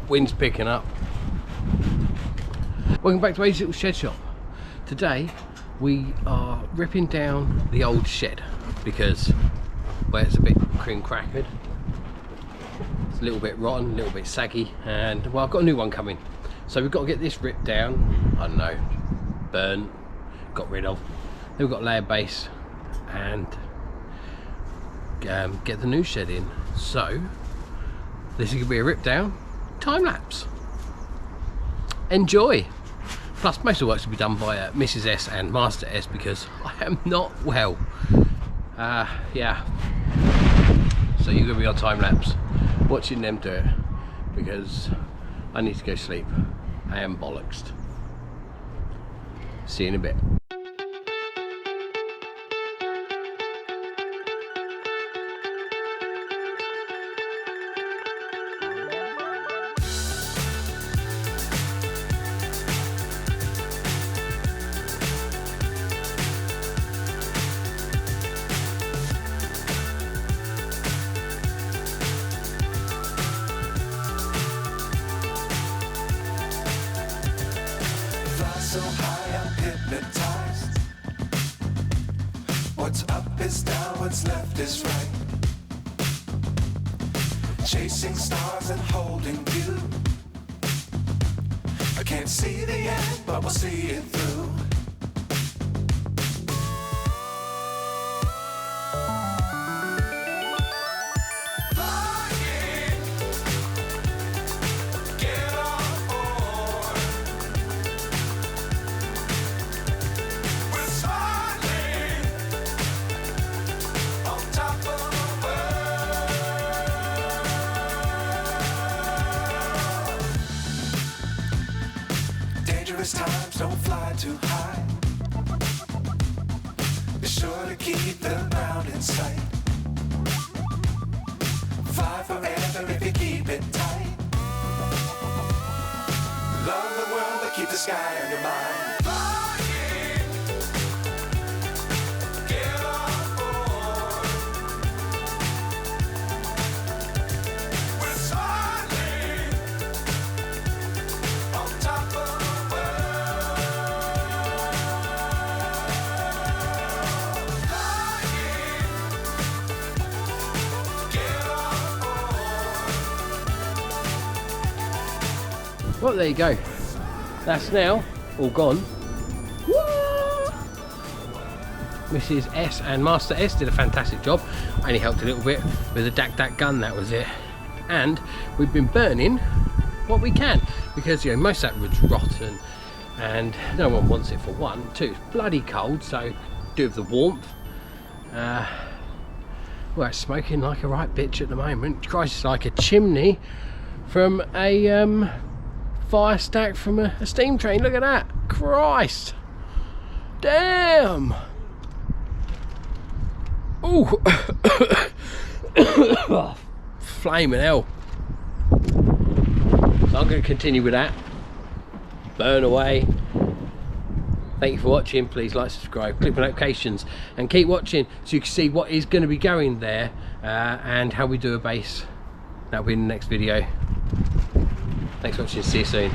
wind's picking up. Welcome back to A's Little Shed Shop. Today we are ripping down the old shed because, well, it's a bit cream crackered. It's a little bit rotten, a little bit saggy, and well, I've got a new one coming. So we've got to get this ripped down, I don't know, burnt, got rid of. Then we've got to lay a base and get the new shed in. So this is going to be a rip down time lapse. Enjoy. Plus most of the work's to be done by Mrs. S and Master S because I am not well. Yeah. So you're going to be on time lapse watching them do it because I need to go sleep. I am bollocksed. See you in a bit. So high I'm hypnotized. What's up is down, what's left is right. Chasing stars and holding you. I can't see the end, but we'll see it through. Dangerous times, don't fly too high. Be sure to keep the ground in sight. Fly forever if you keep it tight. Love the world, but keep the sky on your mind. Well, there you go. That's now all gone. Mrs. S and Master S did a fantastic job. I only helped a little bit with the DAC gun, that was it. And we've been burning what we can because, you know, most of that wood's rotten and no one wants it for one. Two, it's bloody cold, so do with the warmth. Well, it's smoking like a right bitch at the moment. Christ, it's like a chimney from a fire stack from a steam train. Look at that. Christ. Damn. Ooh. Oh, flaming hell. So I'm going to continue with that. Burn away. Thank you for watching. Please like, subscribe, click the notifications and keep watching so you can see what is going to be going there and how we do a base. That'll be in the next video. Thanks for watching, see you soon.